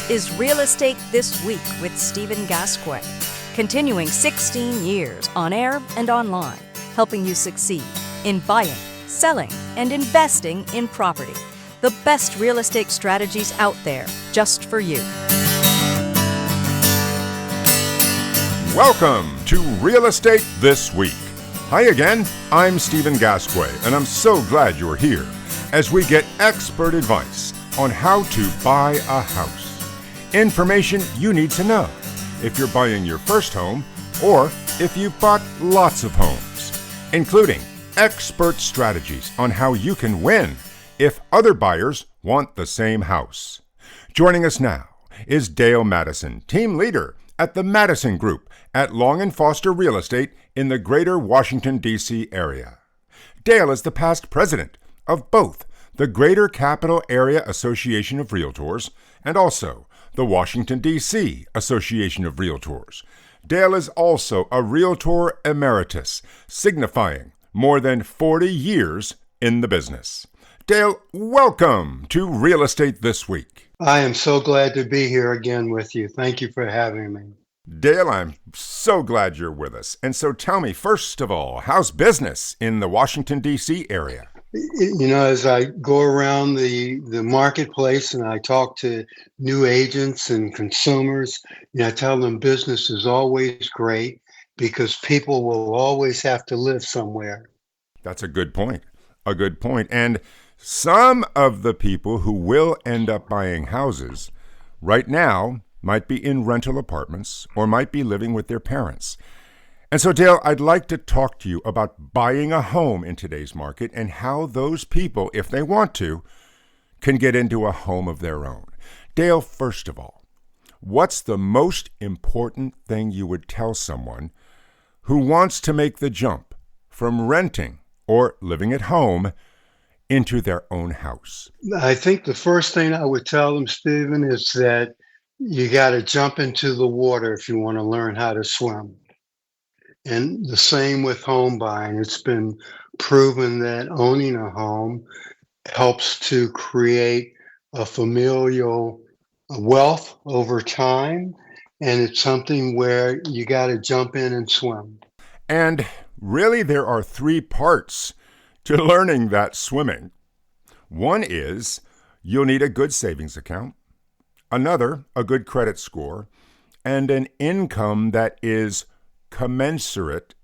This is Real Estate This Week with Stephen Gasque, continuing 16 years on air and online, helping you succeed in buying, selling, and investing in property. The best real estate strategies out there just for you. Welcome to Real Estate This Week. Hi again, I'm Stephen Gasque, and I'm so glad you're here as we get expert advice on how to buy a house. Information you need to know if you're buying your first home or if you've bought lots of homes, including expert strategies on how you can win if other buyers want the same house. Joining us now is Dale Mattison, team leader at the Mattison Group at Long & Foster Real Estate in the greater Washington, D.C. area. Dale is the past president of both the Greater Capital Area Association of Realtors and also the Washington, D.C. Association of Realtors. Dale is also a Realtor Emeritus, signifying more than 40 years in the business. Dale, welcome to Real Estate This Week. I am so glad to be here again with you. Thank you for having me. Dale, I'm so glad you're with us. And so tell me, first of all, how's business in the Washington, D.C. area? You know, as I go around the marketplace and I talk to new agents and consumers, I tell them business is always great because people will always have to live somewhere. That's a good point. A good point. And some of the people who will end up buying houses right now might be in rental apartments or might be living with their parents. And so, Dale, I'd like to talk to you about buying a home in today's market and how those people, if they want to, can get into a home of their own. Dale, first of all, what's the most important thing you would tell someone who wants to make the jump from renting or living at home into their own house? I think the first thing I would tell them, Stephen, is that you got to jump into the water if you want to learn how to swim. And the same with home buying. It's been proven that owning a home helps to create a familial wealth over time. And it's something where you got to jump in and swim. And really, there are three parts to learning that swimming. One is you'll need a good savings account, another, a good credit score, and an income that is commensurate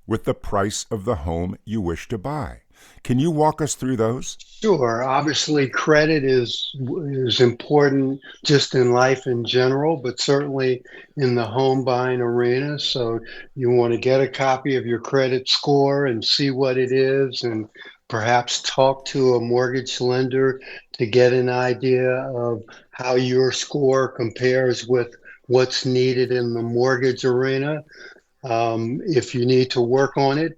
with the price of the home you wish to buy. Can you walk us through those? Sure. Obviously, credit is important just in life in general, but certainly in the home buying arena. So you want to get a copy of your credit score and see what it is, and perhaps talk to a mortgage lender to get an idea of how your score compares with what's needed in the mortgage arena. If you need to work on it,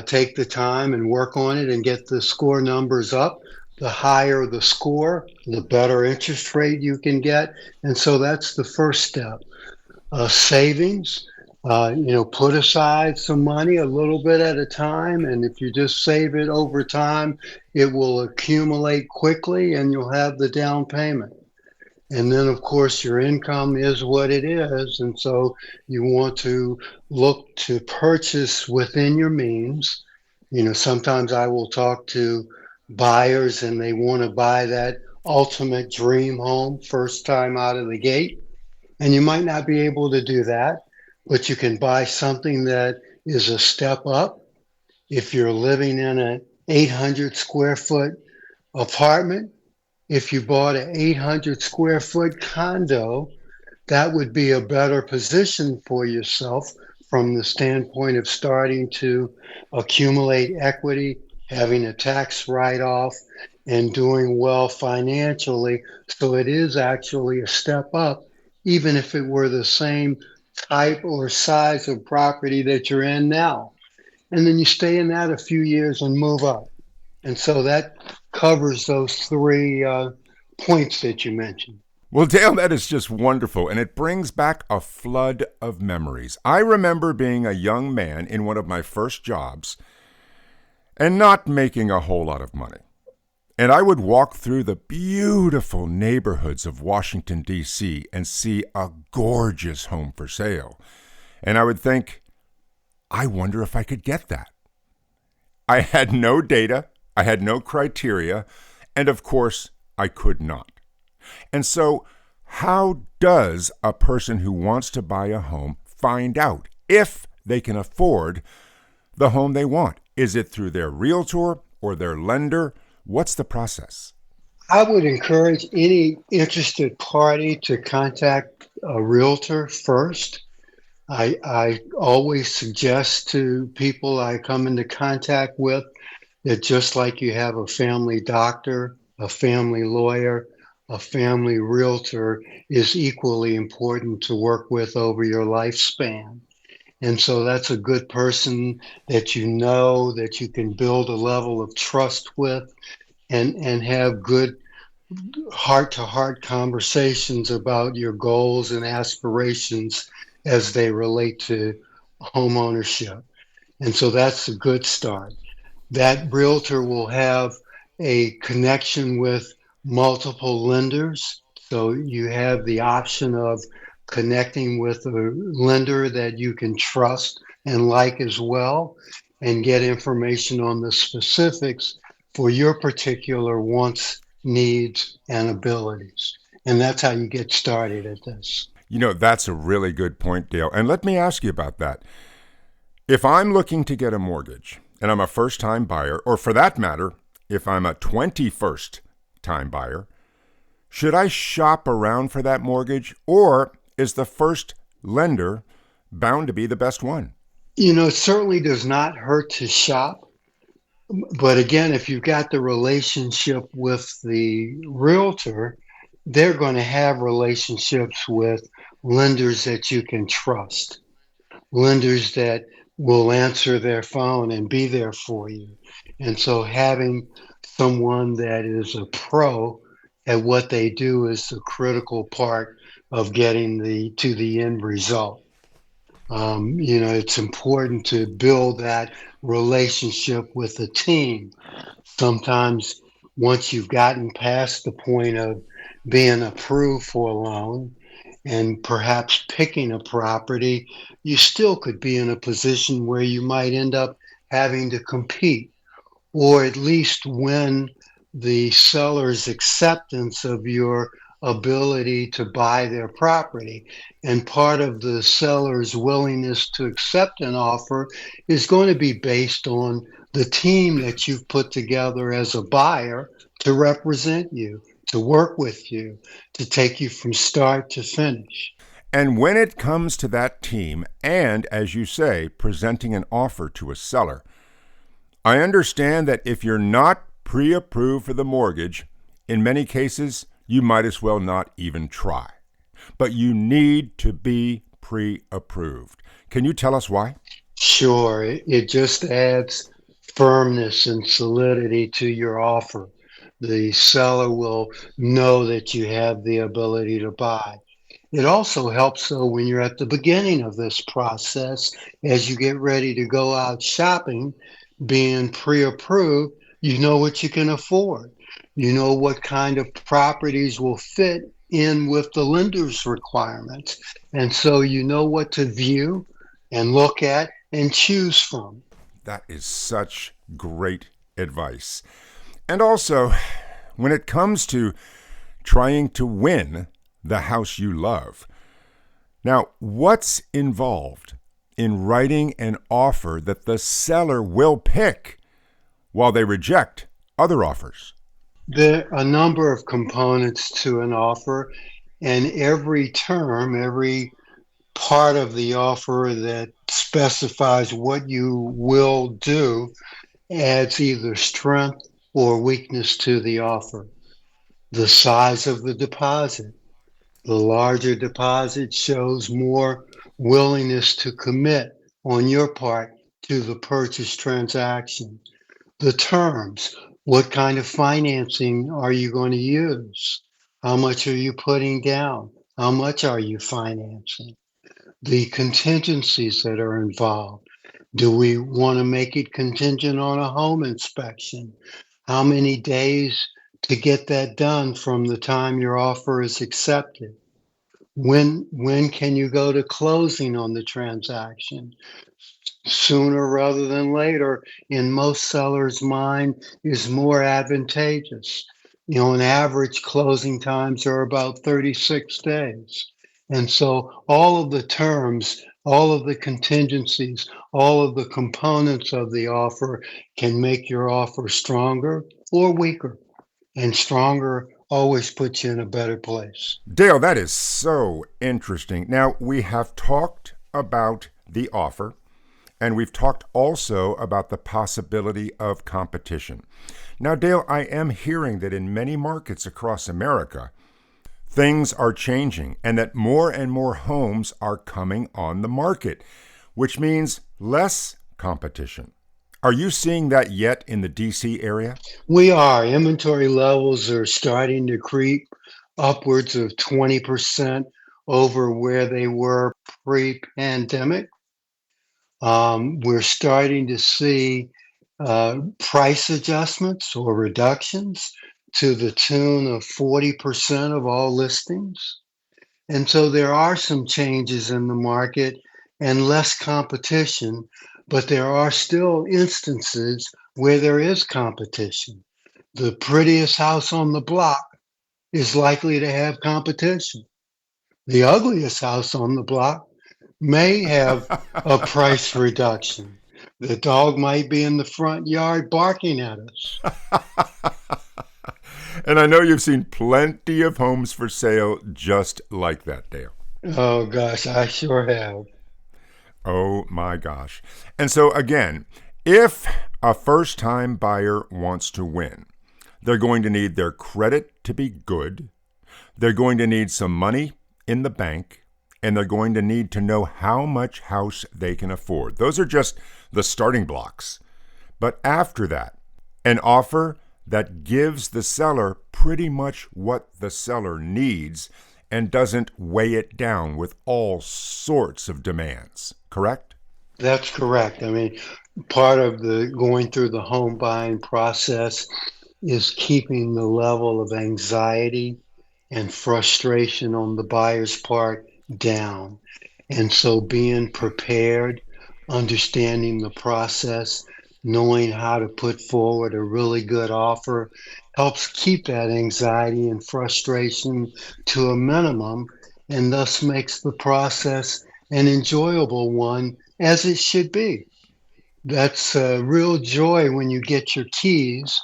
take the time and work on it and get the score numbers up. The higher the score, the better interest rate you can get. And so that's the first step. Savings, put aside some money a little bit at a time. And if you just save it over time, it will accumulate quickly and you'll have the down payment. And then, of course, your income is what it is. And so you want to look to purchase within your means. Sometimes I will talk to buyers and they want to buy that ultimate dream home first time out of the gate. And you might not be able to do that, but you can buy something that is a step up. If you're living in an 800 square foot apartment, if you bought an 800 square foot condo, that would be a better position for yourself from the standpoint of starting to accumulate equity, having a tax write-off, and doing well financially. So it is actually a step up, even if it were the same type or size of property that you're in now. And then you stay in that a few years and move up. And so that covers those three points that you mentioned. Well, Dale, that is just wonderful, and it brings back a flood of memories. I remember being a young man in one of my first jobs and not making a whole lot of money. And I would walk through the beautiful neighborhoods of Washington, D.C., and see a gorgeous home for sale. And I would think, I wonder if I could get that. I had no data, I had no criteria, and of course, I could not. And so, how does a person who wants to buy a home find out if they can afford the home they want? Is it through their realtor or their lender? What's the process? I would encourage any interested party to contact a realtor first. I always suggest to people I come into contact with that just like you have a family doctor, a family lawyer, a family realtor is equally important to work with over your lifespan. And so that's a good person that you know, that you can build a level of trust with and have good heart to heart conversations about your goals and aspirations as they relate to home ownership. And so that's a good start. That realtor will have a connection with multiple lenders. So you have the option of connecting with a lender that you can trust and like as well, and get information on the specifics for your particular wants, needs, and abilities. And that's how you get started at this. That's a really good point, Dale. And let me ask you about that. If I'm looking to get a mortgage and I'm a first time buyer, or for that matter, if I'm a 21st time buyer, should I shop around for that mortgage, or is the first lender bound to be the best one? It certainly does not hurt to shop. But again, if you've got the relationship with the realtor, they're going to have relationships with lenders that you can trust, lenders that will answer their phone and be there for you. And so having someone that is a pro at what they do is the critical part of getting to the end result. It's important to build that relationship with a team. Sometimes once you've gotten past the point of being approved for a loan and perhaps picking a property, you still could be in a position where you might end up having to compete or at least win the seller's acceptance of your ability to buy their property. And part of the seller's willingness to accept an offer is going to be based on the team that you've put together as a buyer to represent you, to work with you, to take you from start to finish. And when it comes to that team, and as you say, presenting an offer to a seller, I understand that if you're not pre-approved for the mortgage, in many cases, you might as well not even try. But you need to be pre-approved. Can you tell us why? Sure. It just adds firmness and solidity to your offer. The seller will know that you have the ability to buy. It also helps, though, when you're at the beginning of this process, as you get ready to go out shopping, being pre-approved, you know what you can afford. You know what kind of properties will fit in with the lender's requirements. And so you know what to view and look at and choose from. That is such great advice. And also, when it comes to trying to win the house you love, now, what's involved in writing an offer that the seller will pick while they reject other offers? There are a number of components to an offer, and every term, every part of the offer that specifies what you will do adds either strength or weakness to the offer. The size of the deposit. The larger deposit shows more willingness to commit on your part to the purchase transaction. The terms. What kind of financing are you going to use? How much are you putting down? How much are you financing? The contingencies that are involved. Do we want to make it contingent on a home inspection? how many days to get that done from the time your offer is accepted. When can you go to closing on the transaction? Sooner rather than later, in most sellers' mind, is more advantageous. On average, closing times are about 36 days. And so all of the terms, all of the contingencies, all of the components of the offer can make your offer stronger or weaker. And stronger always puts you in a better place. Dale, that is so interesting. Now, we have talked about the offer, and we've talked also about the possibility of competition. Now, Dale, I am hearing that in many markets across America, things are changing and that more and more homes are coming on the market, which means less competition. Are you seeing that yet in the DC area? We are. Inventory levels are starting to creep upwards of 20% over where they were pre-pandemic. We're starting to see price adjustments or reductions to the tune of 40% of all listings. And so there are some changes in the market and less competition, but there are still instances where there is competition. The prettiest house on the block is likely to have competition. The ugliest house on the block may have a price reduction. The dog might be in the front yard barking at us. And I know you've seen plenty of homes for sale just like that, Dale. Oh gosh, I sure have. Oh my gosh. And so again, if a first-time buyer wants to win, they're going to need their credit to be good. They're going to need some money in the bank, and they're going to need to know how much house they can afford. Those are just the starting blocks. But after that, an offer that gives the seller pretty much what the seller needs and doesn't weigh it down with all sorts of demands, correct? That's correct. I mean, part of the going through the home buying process is keeping the level of anxiety and frustration on the buyer's part down. And so being prepared, understanding the process, knowing how to put forward a really good offer helps keep that anxiety and frustration to a minimum and thus makes the process an enjoyable one as it should be. That's a real joy when you get your keys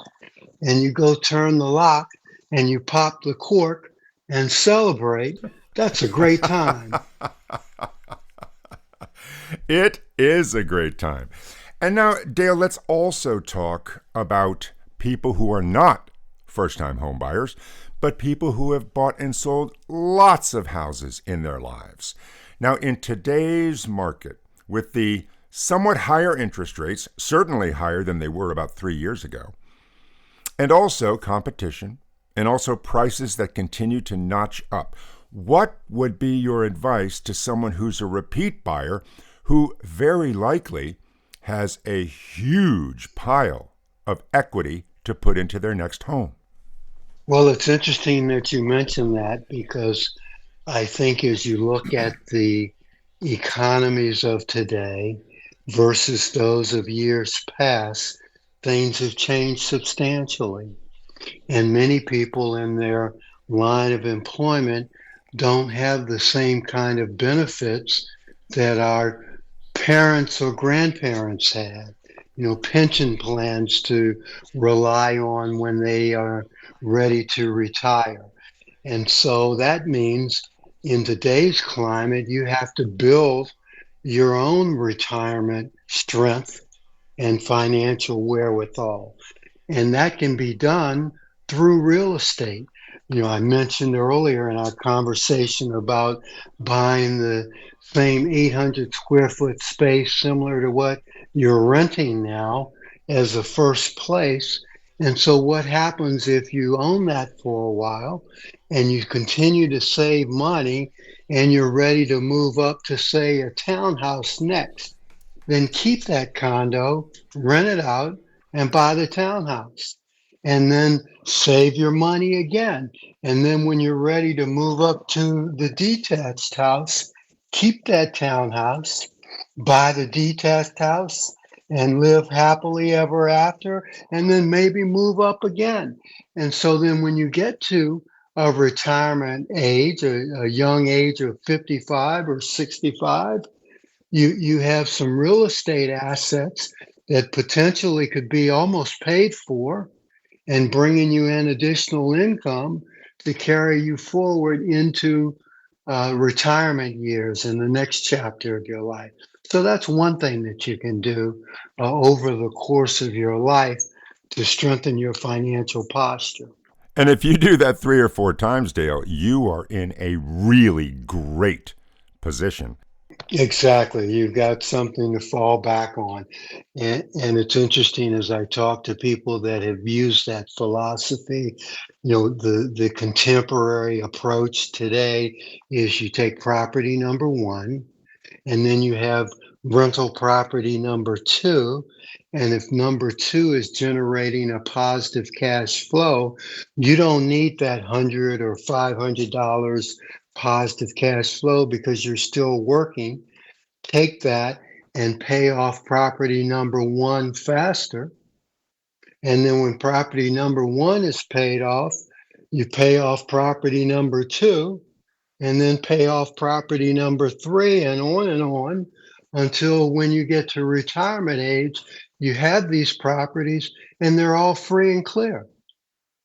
and you go turn the lock and you pop the cork and celebrate. That's a great time. It is a great time. And now, Dale, let's also talk about people who are not first-time home buyers, but people who have bought and sold lots of houses in their lives. Now, in today's market, with the somewhat higher interest rates, certainly higher than they were about 3 years ago, and also competition, and also prices that continue to notch up, what would be your advice to someone who's a repeat buyer who very likely has a huge pile of equity to put into their next home? Well, it's interesting that you mention that because I think as you look at the economies of today versus those of years past, things have changed substantially. And many people in their line of employment don't have the same kind of benefits that our parents or grandparents had. Pension plans to rely on when they are ready to retire. And so that means in today's climate, you have to build your own retirement strength and financial wherewithal. And that can be done through real estate. I mentioned earlier in our conversation about buying the same 800 square foot space similar to what you're renting now as a first place. And so what happens if you own that for a while and you continue to save money and you're ready to move up to, say, a townhouse next? Then keep that condo, rent it out, and buy the townhouse. and then save your money again. And then when you're ready to move up to the detached house, keep that townhouse, buy the detached house, and live happily ever after, and then maybe move up again. And so then when you get to a retirement age, a young age of 55 or 65, you have some real estate assets that potentially could be almost paid for and bringing you in additional income to carry you forward into retirement years in the next chapter of your life. So that's one thing that you can do over the course of your life to strengthen your financial posture. And if you do that 3 or 4 times, Dale, you are in a really great position. Exactly. You've got something to fall back on. And it's interesting as I talk to people that have used that philosophy, the contemporary approach today is you take property number one, and then you have rental property number two. And if number two is generating a positive cash flow, you don't need that $100 or $500 positive cash flow because you're still working. Take that and pay off property number one faster. And then when property number one is paid off, you pay off property number two, and then pay off property number three, and on until when you get to retirement age, you have these properties and they're all free and clear.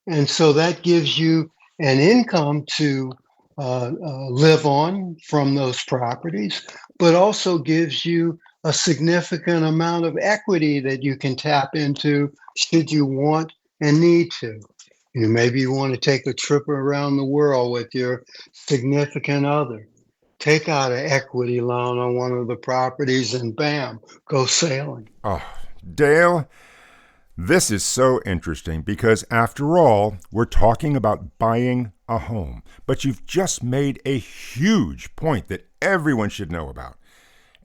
And so that gives you an income to live on from those properties, but also gives you a significant amount of equity that you can tap into should you want and need to. Maybe you want to take a trip around the world with your significant other. Take out an equity loan on one of the properties and bam, go sailing. Oh, Dale, this is so interesting because, after all, we're talking about buying a home. But you've just made a huge point that everyone should know about.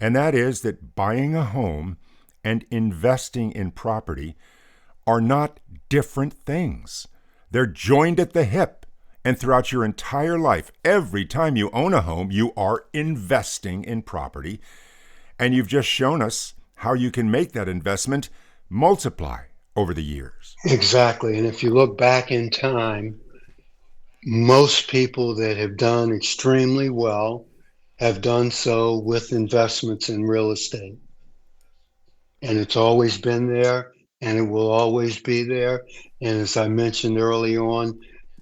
And that is that buying a home and investing in property are not different things. They're joined at the hip. And throughout your entire life, every time you own a home, you are investing in property. And you've just shown us how you can make that investment multiply over the years. Exactly. And if you look back in time, most people that have done extremely well have done so with investments in real estate. And it's always been there and it will always be there. And as I mentioned early on,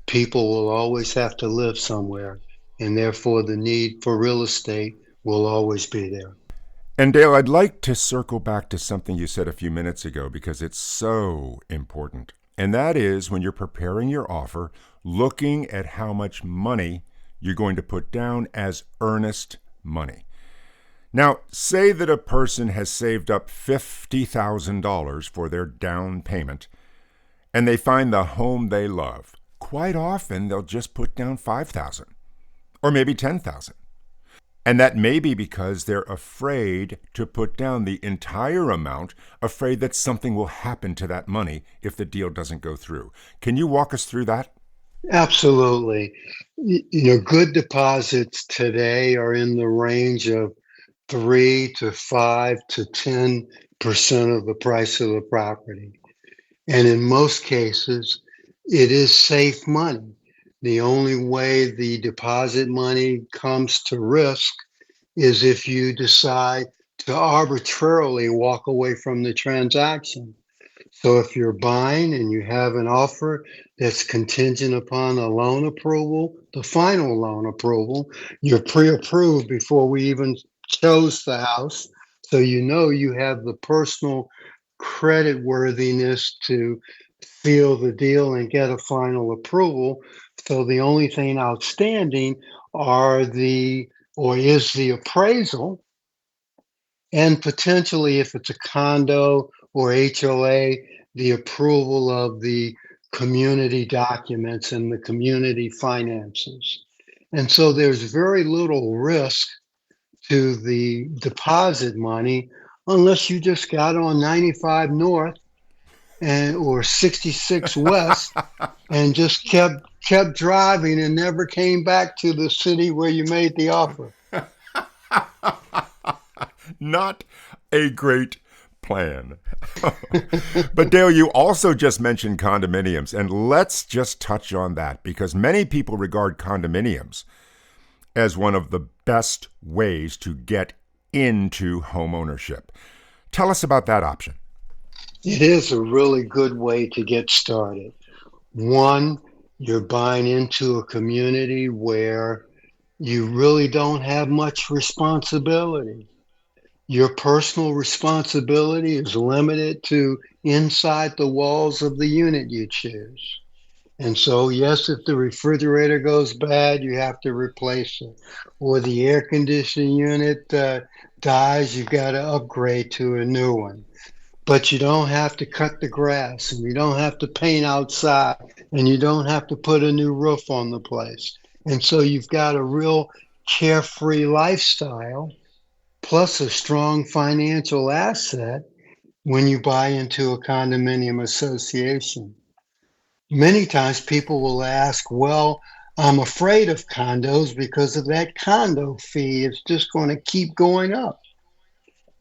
people will always have to live somewhere. And therefore, the need for real estate will always be there. And Dale, I'd like to circle back to something you said a few minutes ago because it's so important. And that is when you're preparing your offer, looking at how much money you're going to put down as earnest money. Now, say that a person has saved up $50,000 for their down payment, and they find the home they love. Quite often, they'll just put down $5,000 or maybe $10,000. And that may be because they're afraid to put down the entire amount, afraid that something will happen to that money if the deal doesn't go through. Can you walk us through that? Absolutely. Good deposits today are in the range of 3 to 5 to 10% of the price of the property. And in most cases, it is safe money. The only way the deposit money comes to risk is if you decide to arbitrarily walk away from the transaction. So if you're buying and you have an offer that's contingent upon a loan approval, the final loan approval, you're pre-approved before we even chose the house. So you have the personal credit worthiness to seal the deal and get a final approval. So the only thing outstanding is the appraisal, and potentially, if it's a condo or HOA, the approval of the community documents and the community finances. And so there's very little risk to the deposit money unless you just got on 95 North and or 66 West and just kept driving and never came back to the city where you made the offer. Not a great plan. But Dale, you also just mentioned condominiums, and let's just touch on that because many people regard condominiums as one of the best ways to get into home ownership. Tell us about that option. It is a really good way to get started. One, you're buying into a community where you really don't have much responsibility. Your personal responsibility is limited to inside the walls of the unit you choose. And so, yes, if the refrigerator goes bad, you have to replace it. Or the air conditioning unit dies, you've got to upgrade to a new one. But you don't have to cut the grass, and you don't have to paint outside, and you don't have to put a new roof on the place. And so you've got a real carefree lifestyle, plus a strong financial asset when you buy into a condominium association. Many times people will ask, well, I'm afraid of condos because of that condo fee. It's just going to keep going up.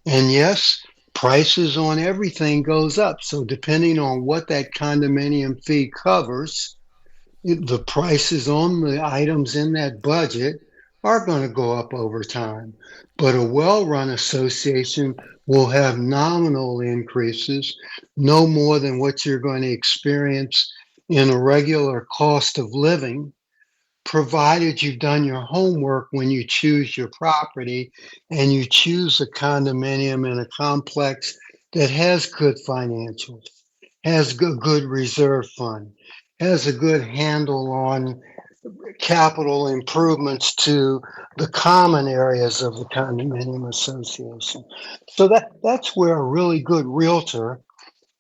And yes, prices on everything goes up. So depending on what that condominium fee covers, the prices on the items in that budget are going to go up over time. But a well-run association will have nominal increases, no more than what you're going to experience in a regular cost of living, provided you've done your homework when you choose your property and you choose a condominium in a complex that has good financials, has a good reserve fund, has a good handle on capital improvements to the common areas of the condominium association. So that's where a really good realtor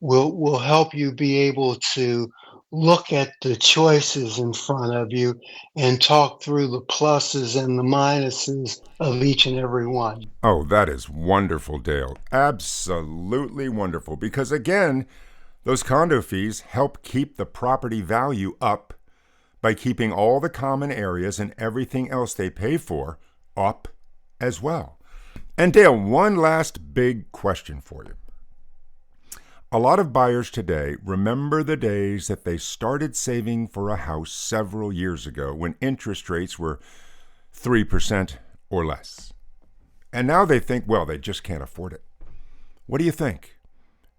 will help you be able to look at the choices in front of you and talk through the pluses and the minuses of each and every one. Oh, that is wonderful, Dale. Absolutely wonderful. Because again, those condo fees help keep the property value up by keeping all the common areas and everything else they pay for up as well. And Dale, one last big question for you. A lot of buyers today remember the days that they started saving for a house several years ago when interest rates were 3% or less. And now they think, well, they just can't afford it. What do you think?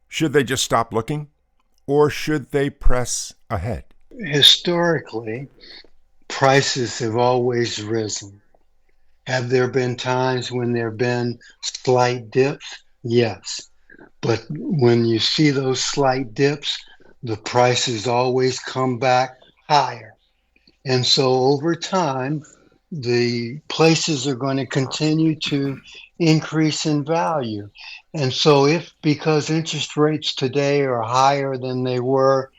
Should they just stop looking, or should they press ahead? Historically, prices have always risen. Have there been times when there have been slight dips? Yes. But when you see those slight dips, the prices always come back higher. And so over time, the places are going to continue to increase in value. And so if because interest rates today are higher than they were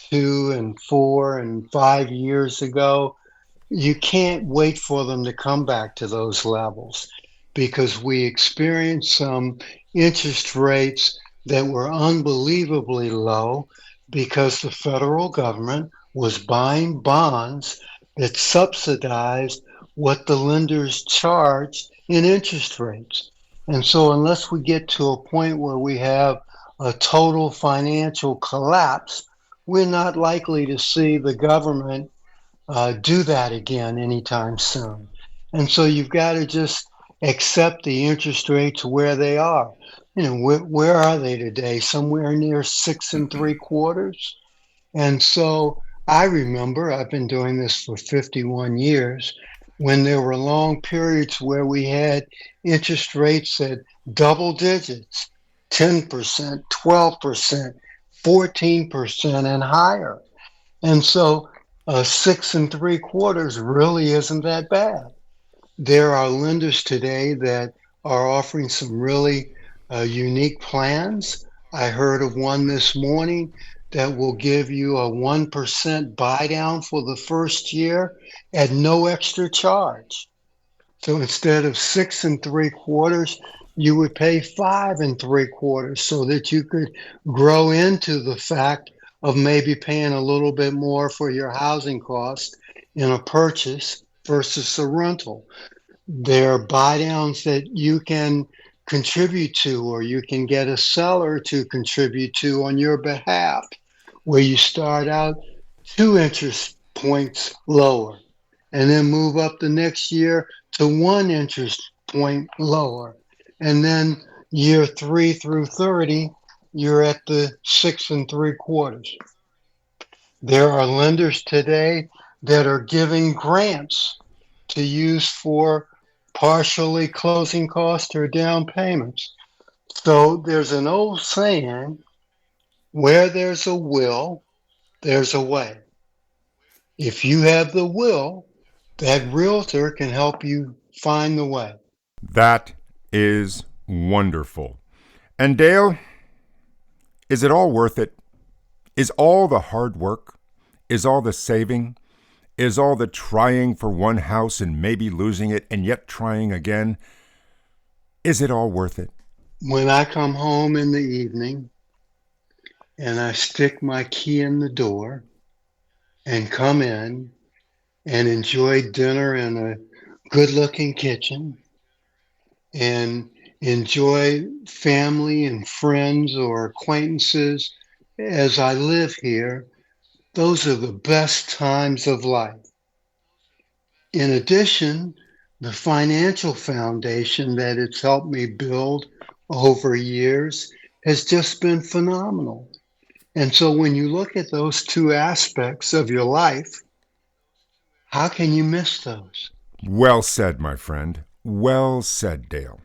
2 and 4 and 5 years ago, you can't wait for them to come back to those levels because we experienced some interest rates that were unbelievably low because the federal government was buying bonds that subsidized what the lenders charged in interest rates. And so unless we get to a point where we have a total financial collapse, we're not likely to see the government do that again anytime soon. And so you've got to just accept the interest rates where they are. You know, where are they today? Somewhere near 6 3/4. And so I remember, I've been doing this for 51 years, when there were long periods where we had interest rates at double digits, 10%, 12%, 14% and higher. And so 6 3/4 really isn't that bad. There are lenders today that are offering some really unique plans. I heard of one this morning that will give you a 1% buy down for the first year at no extra charge. So instead of 6 3/4, you would pay 5.75 so that you could grow into the fact of maybe paying a little bit more for your housing cost in a purchase versus a rental. There are buy downs that you can contribute to, or you can get a seller to contribute to on your behalf, where you start out 2 interest points lower and then move up the next year to 1 interest point lower. And then year 3 through 30, you're at the 6.75. There are lenders today that are giving grants to use for partially closing costs or down payments. So there's an old saying, where there's a will, there's a way. If you have the will, that realtor can help you find the way. That is wonderful. And Dale, is it all worth it? Is all the hard work? Is all the saving? Is all the trying for one house and maybe losing it and yet trying again? Is it all worth it? When I come home in the evening and I stick my key in the door and come in and enjoy dinner in a good-looking kitchen and enjoy family and friends or acquaintances as I live here, those are the best times of life. In addition, the financial foundation that it's helped me build over years has just been phenomenal. And so when you look at those two aspects of your life, how can you miss those? Well said, my friend. Well said, Dale.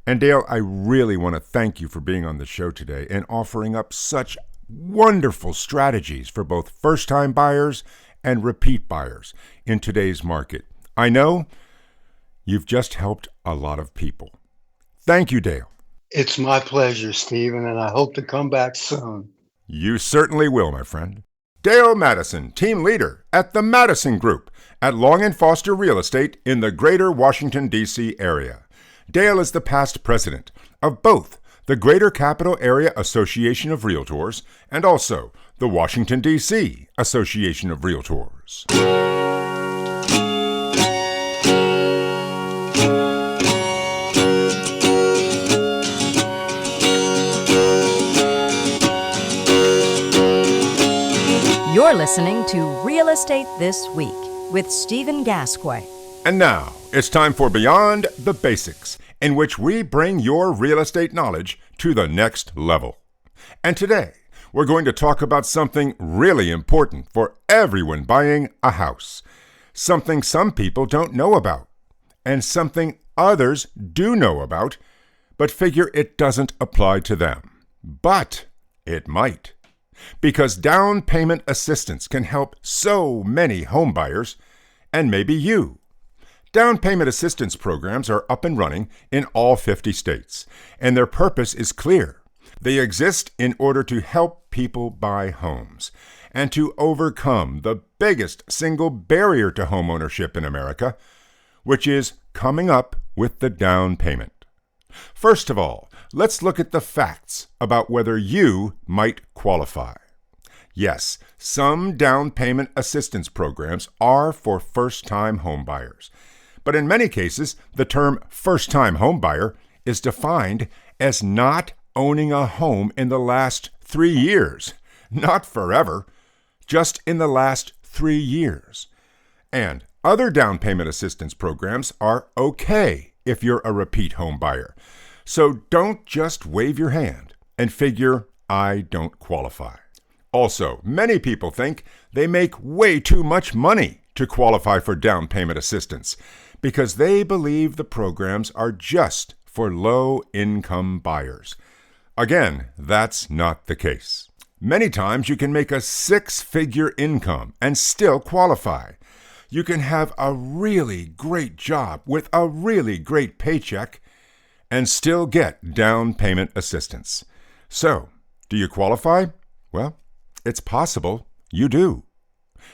And Dale, I really want to thank you for being on the show today and offering up such wonderful strategies for both first-time buyers and repeat buyers in today's market. I know you've just helped a lot of people. Thank you, Dale. It's my pleasure, Stephen, and I hope to come back soon. You certainly will, my friend. Dale Mattison, team leader at the Mattison Group at Long & Foster Real Estate in the greater Washington, D.C. area. Dale is the past president of both the Greater Capital Area Association of Realtors and also the Washington, D.C. Association of Realtors. You're listening to Real Estate This Week with Stephen Gasque. And now, it's time for Beyond the Basics, in which we bring your real estate knowledge to the next level. And today, we're going to talk about something really important for everyone buying a house. Something some people don't know about, and something others do know about, but figure it doesn't apply to them. But it might. Because down payment assistance can help so many home buyers, and maybe you. Down payment assistance programs are up and running in all 50 states, and their purpose is clear. They exist in order to help people buy homes and to overcome the biggest single barrier to homeownership in America, which is coming up with the down payment. First of all, let's look at the facts about whether you might qualify. Yes, some down payment assistance programs are for first-time home buyers. But in many cases, the term first-time home buyer is defined as not owning a home in the last 3 years. Not forever, just in the last 3 years. And other down payment assistance programs are okay if you're a repeat home buyer. So don't just wave your hand and figure, I don't qualify. Also, many people think they make way too much money to qualify for down payment assistance because they believe the programs are just for low-income buyers. Again, that's not the case. Many times you can make a 6-figure income and still qualify. You can have a really great job with a really great paycheck and still get down payment assistance. So, do you qualify? Well, it's possible you do.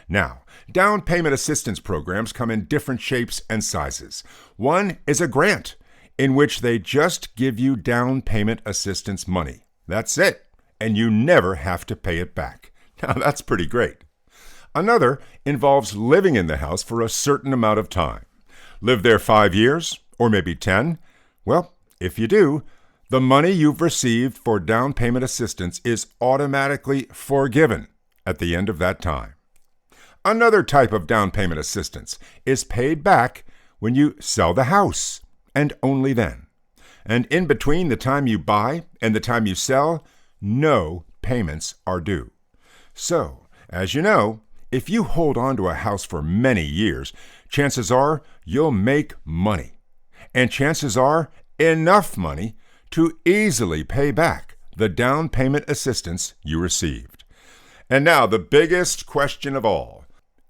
Now, down payment assistance programs come in different shapes and sizes. One is a grant. in which they just give you down payment assistance money. That's it, and you never have to pay it back. Now, that's pretty great. Another involves living in the house for a certain amount of time. Live there 5 years, or maybe 10. Well, if you do, the money you've received for down payment assistance is automatically forgiven at the end of that time. Another type of down payment assistance is paid back when you sell the house, and only then. And in between the time you buy and the time you sell, no payments are due. So, as you know, if you hold on to a house for many years, chances are you'll make money. And chances are enough money to easily pay back the down payment assistance you received. And now the biggest question of all.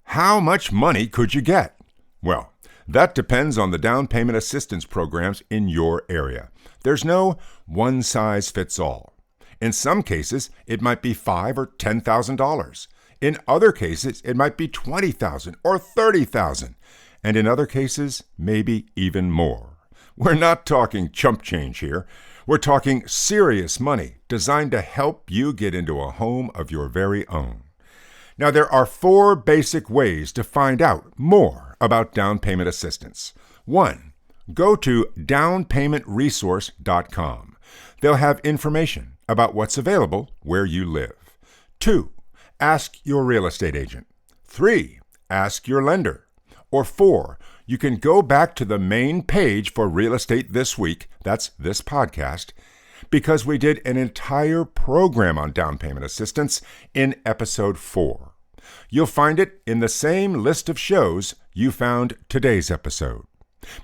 How much money could you get? Well, that depends on the down payment assistance programs in your area. There's no one-size-fits-all. In some cases, it might be $5,000 or $10,000. In other cases, it might be $20,000 or $30,000. And in other cases, maybe even more. We're not talking chump change here. We're talking serious money designed to help you get into a home of your very own. Now, there are 4 basic ways to find out more about down payment assistance. 1, go to downpaymentresource.com. They'll have information about what's available where you live. 2, ask your real estate agent. 3, ask your lender. Or 4, you can go back to the main page for Real Estate This Week, that's this podcast, because we did an entire program on down payment assistance in episode 4. You'll find it in the same list of shows you found today's episode.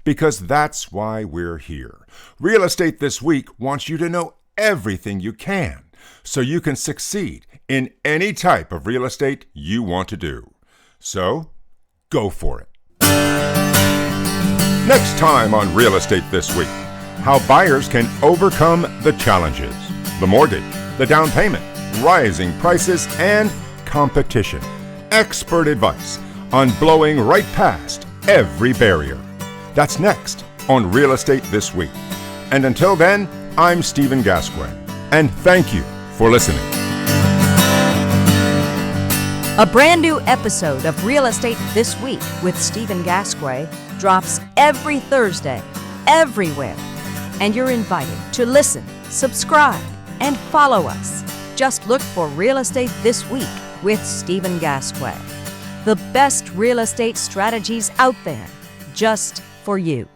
Because that's why we're here. Real Estate This Week wants you to know everything you can so you can succeed in any type of real estate you want to do. So, go for it. Next time on Real Estate This Week, how buyers can overcome the challenges, the mortgage, the down payment, rising prices, and competition. Expert advice on blowing right past every barrier. That's next on Real Estate This Week. And until then, I'm Stephen Gasque, and thank you for listening. A brand new episode of Real Estate This Week with Stephen Gasque drops every Thursday, everywhere. And you're invited to listen, subscribe, and follow us. Just look for Real Estate This Week with Stephen Gasque. The best real estate strategies out there, just for you.